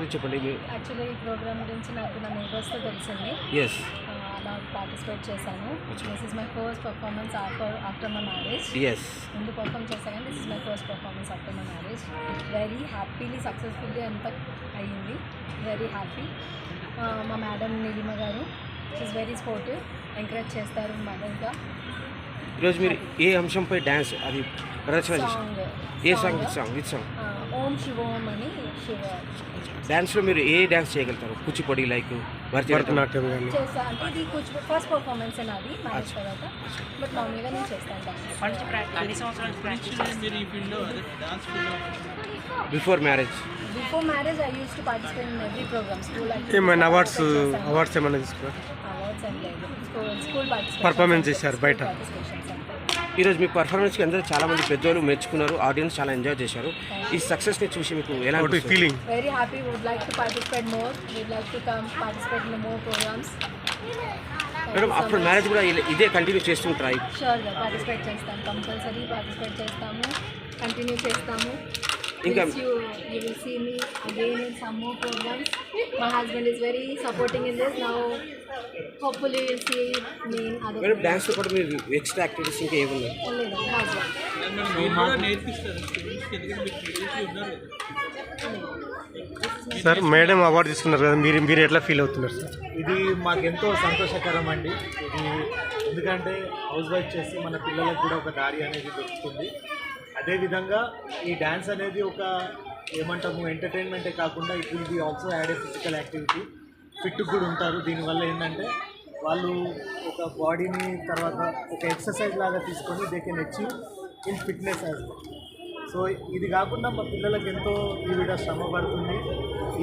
గురించి చెప్పండి. యాక్చువల్లీ ఈ ప్రోగ్రామ్ గురించి నాకు నా నేబర్స్తో తెలిసింది. ఎస్. అలా పార్టిసిపేట్ చేశాను. This is my first performance after my marriage. Yes. ముందు పర్ఫామ్ చేశాను కానీ this is my first performance after my marriage. Very happily successfully అంతా అయ్యింది. Very happy. మా madam Neelima garu she's very sportive, encourage చేస్తారు మదర్గా. ఈరోజు మీరు ఏ అంశంపై డ్యాన్స్ అది ప్రదర్శన చేశారు? ఏ సాంగ్? విత్ సాంగ్ ఓం శివోం అని శివ డ్యాన్స్లో మీరు ఏ డ్యాన్స్ చేయగలుగుతారు? కూచిపూడి లైక్ భరతనాట్యం కానీ చేస్తా. అంటే ఇది కూచిపూడి ఫస్ట్ పర్ఫార్మెన్స్ నాది మ్యారేజ్ తర్వాత. బట్ మామూలుగా నేను చేస్తాను before marriage. I use to participate in every programme. School ఏమైనా అవార్డ్స్ ఏమైనా తీసుకున్నారు? అవార్డ్స్ అండ్ స్కూల్ పర్ఫార్మెన్స్ చేశారు బయట. ఈరోజు మీ పర్ఫార్మెన్స్కి అందరూ చాలామంది పెద్దవాళ్ళు మెచ్చుకున్నారు, ఆడియన్స్ చాలా ఎంజాయ్ చేశారు. ఈ సక్సెస్ని చూసి మీకు ఎలా feeling? Very happy. Would like to participate more. Would like to come participate in more programmes. Madam after marriage కూడా ఇదే కంటిన్యూ చేస్తుంటారా? షూర్గా పార్టిసిపేట్ చేస్తాం, కంపల్సరీ పార్టిసిపేట్ చేస్తాము, కంటిన్యూ చేస్తాము. ఇంకా you will see me again in some more programs. My husband is very supporting in this. Now hopefully you will see me in other madam డ్యాన్స్తో పాటు మీరు ఎక్స్ట్రా యాక్టివిటీస్ ఇంకా ఏమున్నాయి? Sir madam award తీసుకున్నారు కదా, మీరు ఎట్లా ఫీల్ అవుతున్నారు సార్? ఇది మాకెంతో సంతోషకరం అండి. ఇది ఎందుకంటే హౌస్ వైఫ్ చేసి మన పిల్లలకు కూడా ఒక దారి అనేది దొరుకుతుంది. అదేవిధంగా ఈ డ్యాన్స్ అనేది ఒక ఏమంటాము ఎంటర్టైన్మెంటే కాకుండా it will be also add A physical activity. Fit కూడా ఉంటారు. దీనివల్ల ఏంటంటే వాళ్ళు ఒక బాడీని తర్వాత ఒక ఎక్సర్సైజ్ లాగా తీసుకొని they can achieve in fitness as well. So ఇది కాకుండా మా పిల్లలకి ఎంతో ఈవిడ శ్రమ పడుతుంది.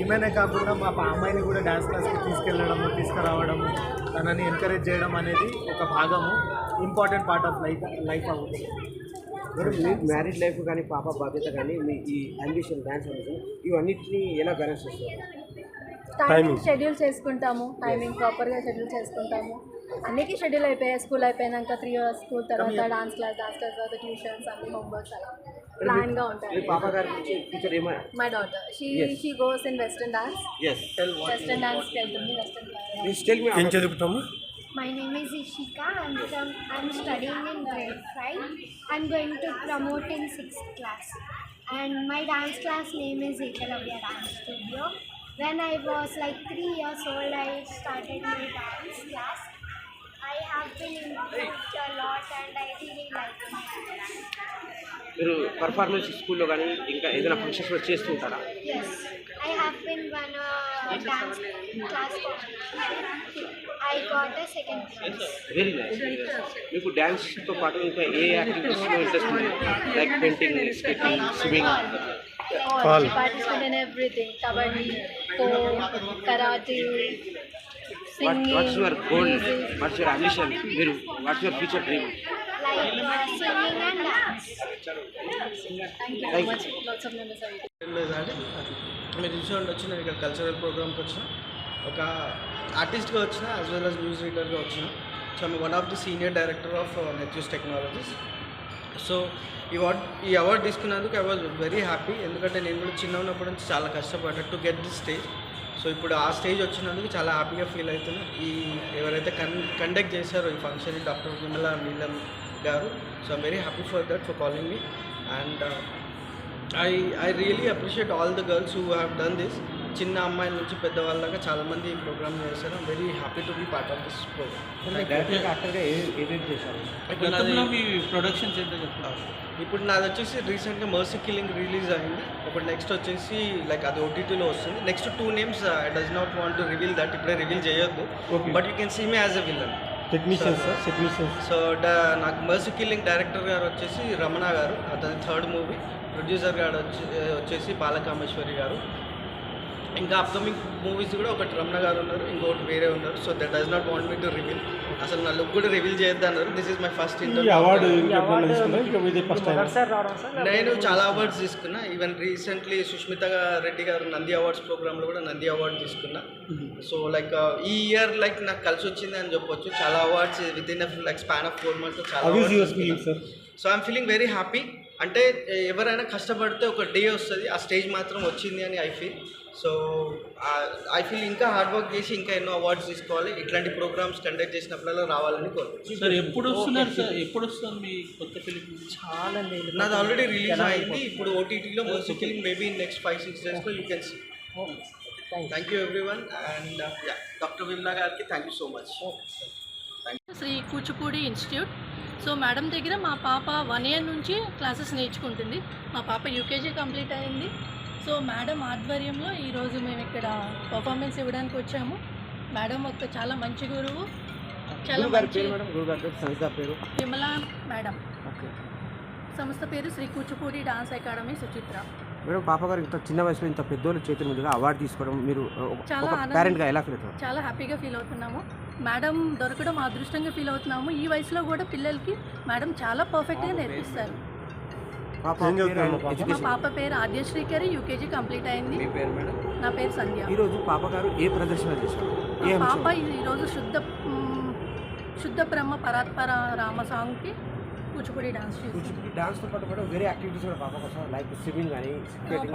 ఈమెనే కాకుండా మా అమ్మాయిని కూడా డ్యాన్స్ క్లాస్కి తీసుకెళ్ళడము, తీసుకురావడము, తనని ఎంకరేజ్ చేయడం అనేది ఒక భాగము, ఇంపార్టెంట్ పార్ట్ ఆఫ్ లైఫ్ అవ్వచ్చు. మేడం మీ మ్యారేజ్ లైఫ్ కానీ పాప బాధ్యత కానీ మీ ఈ అంబిషన్ డ్యాన్స్ అంబిషన్ ఇవన్నిటిని ఎలా బ్యాలెన్స్ చేస్తారు? టైమింగ్ షెడ్యూల్ చేసుకుంటాము. టైమింగ్ ప్రాపర్గా షెడ్యూల్ చేసుకుంటాము. అన్నిటికీ షెడ్యూల్ అయిపోయాయి. స్కూల్ అయిపోయినాక 3 hours స్కూల్ తర్వాత డాన్స్ క్లాస్ తర్వాత ట్యూషన్స్ అన్ని హోంవర్క్స్ అలా ప్లాన్గా ఉంటాయి. పాప గారి టీచర్ ఏమైనా? My daughter she goes in western dance. Western డాన్స్కి వెళ్తుంది. వెస్టర్న్ ఏం చదువుతాము? My name is Ishika. I'm studying in grade 5. I'm going to promote in 6th class. And my dance class name is Ekalavya Dance Studio. When I was like 3 years old, I started my dance class. I have been improved a lot and I really like my dance. మీరు performance స్కూల్లో కానీ ఇంకా ఏదైనా ఫంక్షన్స్లో చేస్తూ ఉంటారా? Yes, I have been one dance class competition. I got a second place. Very nice. మీకు డ్యాన్స్తో పాటు ఇంకా ఏ యాక్టివిటీస్లో ఇంట్రెస్ట్ ఉంది? Like painting, skating, swimming? All. She participated in everything. Kabaddi, karate, singing, What's your goal? music. What's your ambition? మీరు what's your future dream? Like singing and dance. Thank you so much. Lots of members are లేదండి. మీరు చూసి వచ్చి నేను ఇక్కడ cultural ప్రోగ్రామ్కి వచ్చిన ఒక ఆర్టిస్ట్గా వచ్చిన యాజ్ వెల్ యాజ్ న్యూస్ రీడర్గా వచ్చిన. So I'm one of the senior director of Netyus technologies. So ఈ అవార్డు తీసుకున్నందుకు ఐ వాజ్ వెరీ హ్యాపీ. ఎందుకంటే నేను కూడా చిన్న ఉన్నప్పటి నుంచి చాలా కష్టపడ్డా to get the stage. So ఇప్పుడు ఆ స్టేజ్ వచ్చినందుకు చాలా హ్యాపీగా ఫీల్ అవుతున్నా. ఎవరైతే కండక్ట్ చేశారో ఈ ఫంక్షన్ డాక్టర్ విమలా నీలం గారు. So I'm very happy for that, for calling me. And I really appreciate all the girls who have done this. చిన్న అమ్మాయిల నుంచి పెద్దవాళ్ళ దాకా చాలామంది ఈ ప్రోగ్రామ్ చేశారు. I'm very happy to be part of this programme. యాక్టర్గా ఏమేమి చేశారు? మీ ప్రొడక్షన్స్ ఏంటో చెప్తాను. ఇప్పుడు నాది వచ్చేసి రీసెంట్గా మర్సీ కిల్లింగ్ రిలీజ్ అయింది. ఇప్పుడు నెక్స్ట్ వచ్చేసి లైక్ అది ఓటీటీలో వస్తుంది. Next 2 names I does not want to reveal that. ఇప్పుడే రివీల్ చేయొద్దు. But you can see me as a villain. Technicians. So నాకు మర్సీ కిల్లింగ్ డైరెక్టర్ గారు వచ్చేసి రమణ గారు, అతని 3rd మూవీ. ప్రొడ్యూసర్ గారు వచ్చేసి బాలకామేశ్వరి గారు. ఇంకా అప్కమింగ్ మూవీస్ కూడా ఒకటి రమణ గారు ఉన్నారు, ఇంకొకటి వేరే ఉన్నారు. So that does not want me to reveal. అసలు నా లుక్ కూడా రివీల్ చేయొద్దు అన్నారు. This is my first interview. నేను చాలా అవార్డ్స్ తీసుకున్నా. ఈవెన్ రీసెంట్లీ సుష్మిత రెడ్డి గారు నంది అవార్డ్స్ ప్రోగ్రాంలో కూడా నంది అవార్డు తీసుకున్నా. సో లైక్ ఈ ఇయర్ లైక్ నాకు కలిసి వచ్చింది అని చెప్పొచ్చు. చాలా awards with in like span of 4 months. చాలా. So I'm feeling very happy. అంటే ఎవరైనా కష్టపడితే ఒక డే వస్తుంది, ఆ స్టేజ్ మాత్రం వచ్చింది అని I feel. So I feel ఇంకా హార్డ్ వర్క్ చేసి ఇంకా ఎన్నో అవార్డ్స్ తీసుకోవాలి, ఇట్లాంటి ప్రోగ్రామ్స్ కండక్ట్ చేసినప్పుడల్లా రావాలని కోరుకుంటున్నాను. సార్ ఎప్పుడు వస్తున్నారు సార్, ఎప్పుడు వస్తుంది మీ కొత్త ఫిలిం? నాది ఆల్రెడీ రిలీజ్ అయింది, ఇప్పుడు ఓటీటీలో మోస్ట్ ఫిలిం మేబీ నెక్స్ట్ 5-6 డేస్లో you can see. Thank you everyone and doctor Vimala గారికి thank you so much. Shri Kuchipudi institute. So madam దగ్గర మా పాప 1 year నుంచి క్లాసెస్ నేర్చుకుంటుంది. మా పాప యూకేజీ కంప్లీట్ అయింది. సో మేడం ఆధ్వర్యంలో ఈరోజు మేము ఇక్కడ పర్ఫార్మెన్స్ ఇవ్వడానికి వచ్చాము. మేడం ఒక చాలా మంచి గురువు, చాలా మంచి. విమలా మేడం, సంస్థ పేరు Shri Kuchipudi dance academy Suchitra. Madam, పాప గారు ఇంత చిన్న వయసులో ఇంత పెద్దోళ్ళు చేతుల మీదుగా అవార్డు తీసుకోవడం మీరు చాలా పేరెంట్గా ఎలా ఫీల్ అవుతారు? చాలా హ్యాపీగా ఫీల్ అవుతున్నాము. మేడం దొరకడం అదృష్టంగా ఫీల్ అవుతున్నాము. ఈ వయసులో కూడా పిల్లలకి మేడం చాలా పర్ఫెక్ట్గా నేర్పిస్తారు. మా పాప పేరు ఆద్యశ్రీకరి, యూకేజీ కంప్లీట్ అయింది. నా పేరు సంధ్య. ఈరోజు పాప గారు ఏ ప్రదర్శన చేశారు? మా పాప ఈరోజు శుద్ధ బ్రహ్మ పరాత్పర రామ సాంగ్కి కూచిపూడి డాన్స్ చేస్తుంది. డాన్స్తో పాటు వేరే యాక్టివిటీస్ కూడా పాప కోసం, లైక్ స్విమ్మింగ్ కానీ,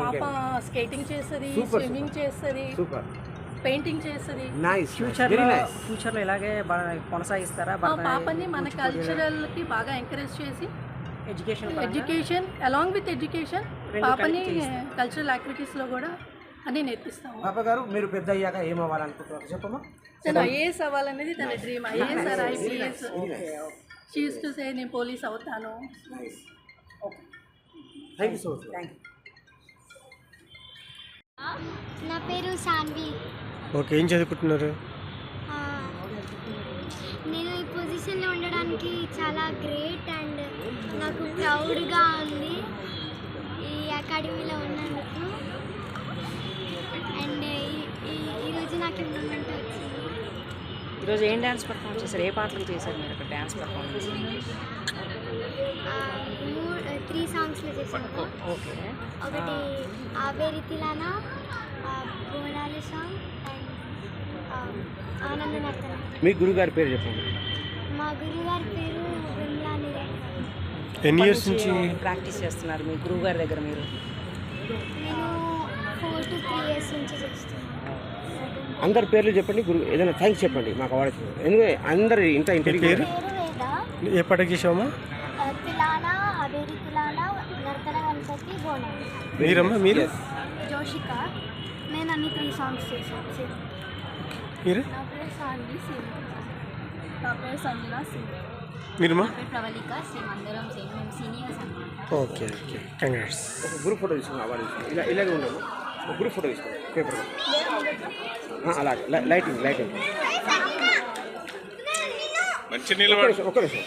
పాప స్కేటింగ్ చేస్తుంది, స్విమ్మింగ్ చేస్తుంది, సూపర్, పెయింటింగ్ చేస్తుంది. నైస్. ఫ్యూచర్లో ఇలాగే కొనసాగిస్తారా? మా పాపని మన కల్చరల్కి బాగా ఎంకరేజ్ చేసి ఎడ్యుకేషన్ అలాంగ్ విత్ ఎడ్యుకేషన్ పాపని కల్చరల్ యాక్టివిటీస్లో కూడా అన్నీ నేర్పిస్తాము. పాప గారు మీరు పెద్ద అయ్యాక ఏం అవ్వాలనుకుంటున్నారు చెప్పమ్మా? తను ఐఏఎస్ అవ్వాలనేది తన dream. IAS are IPS. She used to say నేను పోలీస్ అవుతాను. Thank you so much. నా పేరు సాన్వి. ఓకే, ఏం చదువుకుంటున్నారు? నేను ఈ పొజిషన్లో ఉండడానికి చాలా గ్రేట్ అండ్ నాకు ప్రౌడ్గా ఉంది ఈ అకాడమీలో ఉన్నందుకు. అండ్ ఈరోజు నాకు ఈ మూమెంట్ వచ్చింది. ఈరోజు ఏం డ్యాన్స్ పర్ఫార్మెన్స్ చేశారు? ఏ పాటలు చేశారు మీరు ఇక్కడ డ్యాన్స్ పర్ఫార్మెన్స్? 3 సాంగ్స్లో చేశాను. ఓకే. ఒకటి ఆవేరి తిలానా, బోనాలి సాంగ్ అండ్ ఆనంద నర్తన. మీ గురుగారి పేరు చెప్పండి. మా గురుగారి పేరు విమలా నిరంజన్. ఎన్ని ఇయర్స్ నుంచి ప్రాక్టీస్ చేస్తున్నారు మీ గురువు గారి దగ్గర మీరు? నేను 4 to 3 years నుంచి చేస్తున్నాను. అందరి పేర్లు చెప్పండి, గురు ఏదైనా థ్యాంక్స్ చెప్పండి మాకు అవార్డు. ఎందుకంటే అందరు ఇంత ఇంటర్వ్యూ పేరు వేద, ఏ పాటకి చేసామా? తిలానా, అవేరి తిలానా, నర్తన గణపతి, బోనాలి. మీరమ్మా? మీరు? జోషిక. నేను అన్ని 3 సాంగ్స్ చేశాను. మీరు? నా పేరు సాన్వి సింగ్. నా పేరు సంజన సింగ్. మీరమ్మా? నా పేరు ప్రవళిక. సేమ్ అందరం సేమ్, మేము సీనియర్స్ అన్నమాట. Okay okay, congrats. ఒక గ్రూప్ ఫోటో తీసుకున్నాం, అవార్డు తీసుకున్నాం. ఇలాగే ఉండదు, ఒక గ్రూప్ ఫోటో తీసుకోండి పేపర్. అలాగే లైటింగ్ ఒక నిమిషం.